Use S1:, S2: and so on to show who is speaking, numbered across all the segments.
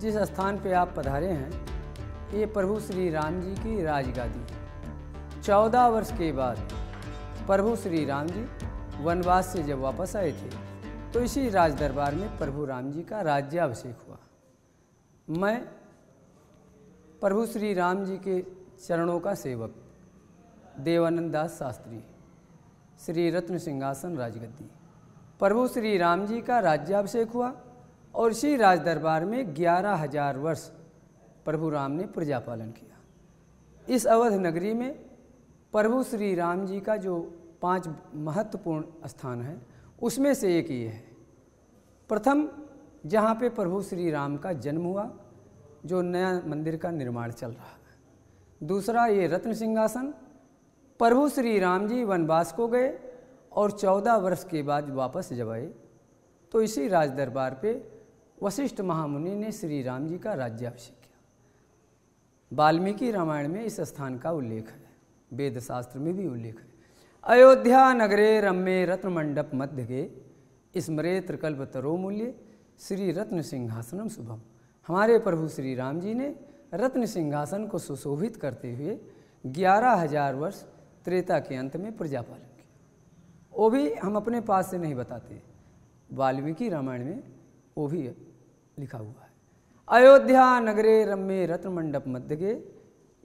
S1: जिस स्थान पे आप पधारे हैं, ये प्रभु श्री राम जी की राजगादी। 14 वर्ष के बाद प्रभु श्री राम जी वनवास से जब वापस आए थे, तो इसी राज दरबार में प्रभु राम जी का राज्याभिषेक हुआ। मैं प्रभु श्री राम जी के चरणों का सेवक देवानंद दास शास्त्री, श्री रत्न सिंहासन राजगद्दी। प्रभु श्री राम जी का राज्याभिषेक हुआ और इसी राज दरबार में 11,000 वर्ष प्रभु राम ने प्रजा पालन किया। इस अवध नगरी में प्रभु श्री राम जी का जो 5 महत्वपूर्ण स्थान है, उसमें से एक ये है। प्रथम, जहाँ पे प्रभु श्री राम का जन्म हुआ, जो नया मंदिर का निर्माण चल रहा है। दूसरा, ये रत्न सिंहासन। प्रभु श्री राम जी वनवास को गए और 14 वर्ष के बाद वापस जब आए, तो इसी राज दरबार पे वशिष्ठ महामुनि ने श्री राम जी का राज्याभिषेक किया। वाल्मीकि रामायण में इस स्थान का उल्लेख है, वेद शास्त्र में भी उल्लेख है। अयोध्या नगरे रम्ये रत्न मंडप मध्य गे स्मरे त्रिकल्प तरोमूल्य श्री रत्न सिंहासनम शुभम। हमारे प्रभु श्री राम जी ने रत्न सिंहासन को सुशोभित करते हुए 11,000 वर्ष त्रेता के अंत में प्रजा पालन किया। वो भी हम अपने पास से नहीं बताते, वाल्मीकि रामायण में वो भी लिखा हुआ है। अयोध्या नगरे रम्ये रत्न मंडप मध्य गे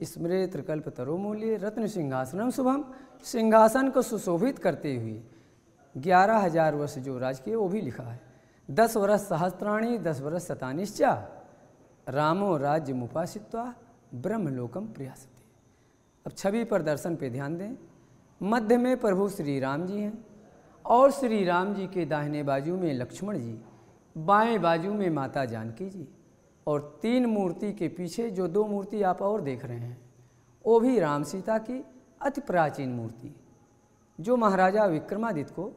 S1: स्मरे त्रिकल्प तरोमूल्य रत्न सिंहासनम शुभम। सिंहासन को सुशोभित करते हुए 11,000 वर्ष जो राज किए, वो भी लिखा है। 10 वर्ष सहस्त्राणी 10 वर्ष शतानिश्चा रामो राज्य मुपासित्वा ब्रह्मलोकम प्रयासते। अब छवि पर दर्शन पे ध्यान दें। मध्य में प्रभु श्री राम जी हैं और श्री राम जी के दाहिने बाजू में लक्ष्मण जी, बाएं बाजू में माता जानकी जी, और 3 मूर्ति के पीछे जो 2 मूर्ति आप और देख रहे हैं, वो भी राम सीता की अति प्राचीन मूर्ति, जो महाराजा विक्रमादित्य को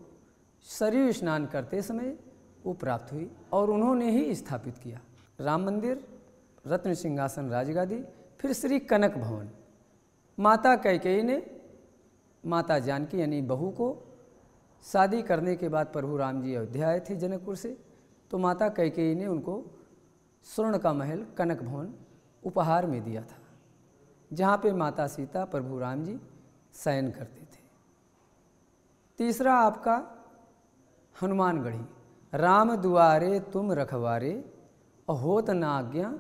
S1: सरयू स्नान करते समय वो प्राप्त हुई और उन्होंने ही स्थापित किया। राम मंदिर, रत्न सिंहासन राजगादी, फिर श्री कनक भवन। माता कैकेयी ने माता जानकी यानी बहू को शादी करने के बाद प्रभु राम जी अयोध्या आए थे जनकपुर से, तो माता कैकेयी ने उनको स्वर्ण का महल कनक भवन उपहार में दिया था, जहाँ पे माता सीता प्रभु राम जी शयन करते थे। तीसरा आपका हनुमानगढ़ी। राम दुआरे तुम रखवारे होत न आज्ञा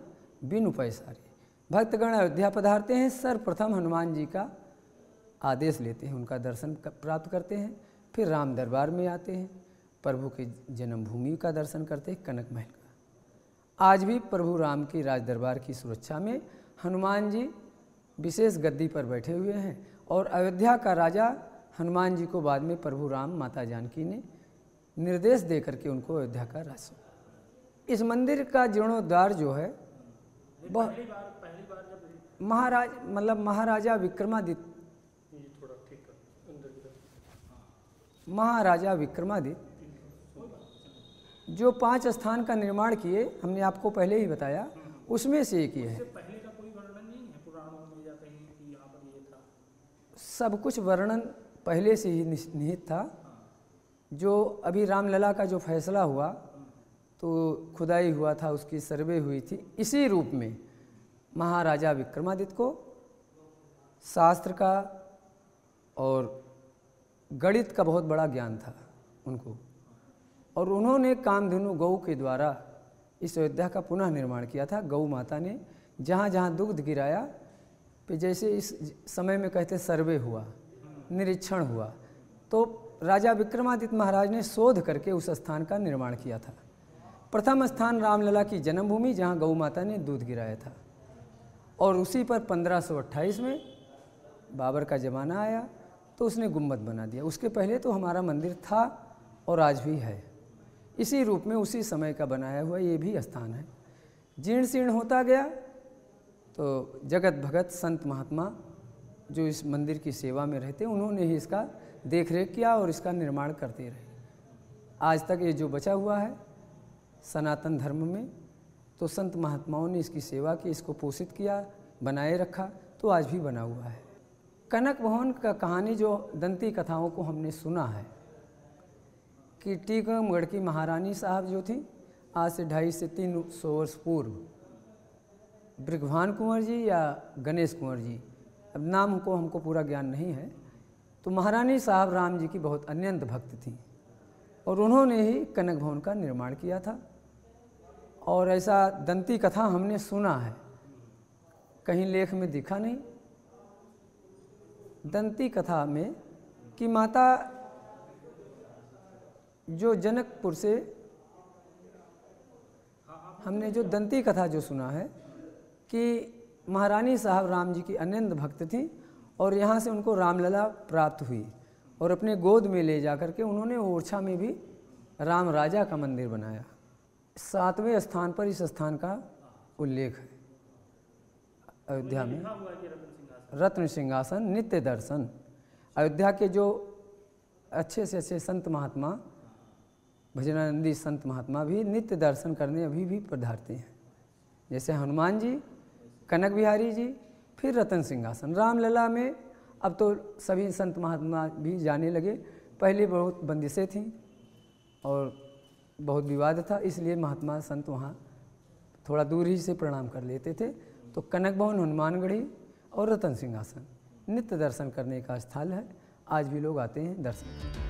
S1: बिनु पैसारे। भक्तगण अयोध्या पधारते हैं, सर्वप्रथम हनुमान जी का आदेश लेते हैं, उनका दर्शन प्राप्त करते हैं, फिर राम दरबार में आते हैं, प्रभु की जन्मभूमि का दर्शन करते हैं, कनक महल का। आज भी प्रभु राम की राज दरबार की सुरक्षा में हनुमान जी विशेष गद्दी पर बैठे हुए हैं, और अयोध्या का राजा हनुमान जी को बाद में प्रभु राम माता जानकी ने निर्देश दे करके उनको अयोध्या का राज। इस मंदिर का जीर्णोद्धार जो है महाराजा विक्रमादित्य, महाराजा विक्रमादित्य जो 5 स्थान का निर्माण किए, हमने आपको पहले ही बताया, उसमें से एक ही है।
S2: पहले का कोई वर्णन नहीं है पुराणों में जाते हैं कि यहाँ पर ये था?
S1: सब कुछ वर्णन पहले से ही निहित था। जो अभी रामलला का जो फैसला हुआ, तो खुदाई हुआ था, उसकी सर्वे हुई थी, इसी रूप में महाराजा विक्रमादित्य को शास्त्र का और गणित का बहुत बड़ा ज्ञान था उनको, और उन्होंने कामधेनु गौ के द्वारा इस अयोध्या का पुनः निर्माण किया था। गौ माता ने जहाँ जहाँ दुग्ध गिराया, पे जैसे इस समय में कहते सर्वे हुआ, निरीक्षण हुआ, तो राजा विक्रमादित्य महाराज ने शोध करके उस स्थान का निर्माण किया था। प्रथम स्थान रामलला की जन्मभूमि, जहाँ गौ माता ने दूध गिराया था, और उसी पर 1528 में बाबर का ज़माना आया तो उसने गुम्बद बना दिया। उसके पहले तो हमारा मंदिर था और आज भी है, इसी रूप में उसी समय का बनाया हुआ ये भी स्थान है। जीर्ण शीर्ण होता गया तो जगत भगत संत महात्मा जो इस मंदिर की सेवा में रहते, उन्होंने ही इसका देखरेख किया और इसका निर्माण करते रहे। आज तक ये जो बचा हुआ है सनातन धर्म में, तो संत महात्माओं ने इसकी सेवा की, इसको पोषित किया, बनाए रखा, तो आज भी बना हुआ है। कनक भवन का कहानी जो दंती कथाओं को हमने सुना है कि टीकमगढ़ की महारानी साहब जो थी, आज से 250 से 300 वर्ष पूर्व ब्रिघवान कुंवर जी या गणेश कुंवर जी, अब नाम को हमको पूरा ज्ञान नहीं है। तो महारानी साहब राम जी की बहुत अत्यंत भक्त थी और उन्होंने ही कनक भवन का निर्माण किया था। और ऐसा दंती कथा हमने सुना है, कहीं लेख में दिखा नहीं। दंती कथा में कि माता जो जनकपुर से, हमने जो दंती कथा जो सुना है कि महारानी साहब राम जी की अनंत भक्त थी और यहाँ से उनको रामलला प्राप्त हुई और अपने गोद में ले जा कर के उन्होंने ओरछा में भी राम राजा का मंदिर बनाया। 7वें स्थान पर इस स्थान का उल्लेख है अयोध्या में। रत्न सिंहासन नित्य दर्शन, अयोध्या के जो अच्छे से अच्छे संत महात्मा, भजनानंदी संत महात्मा भी नित्य दर्शन करने अभी भी पधारते हैं, जैसे हनुमान जी, कनक बिहारी जी, फिर रतन सिंहासन। रामलला में अब तो सभी संत महात्मा भी जाने लगे, पहले बहुत बंदिशें थीं और बहुत विवाद था, इसलिए महात्मा संत वहाँ थोड़ा दूर ही से प्रणाम कर लेते थे। तो कनक भवन, हनुमानगढ़ी और रतन सिंहासन नित्य दर्शन करने का स्थल है, आज भी लोग आते हैं दर्शन।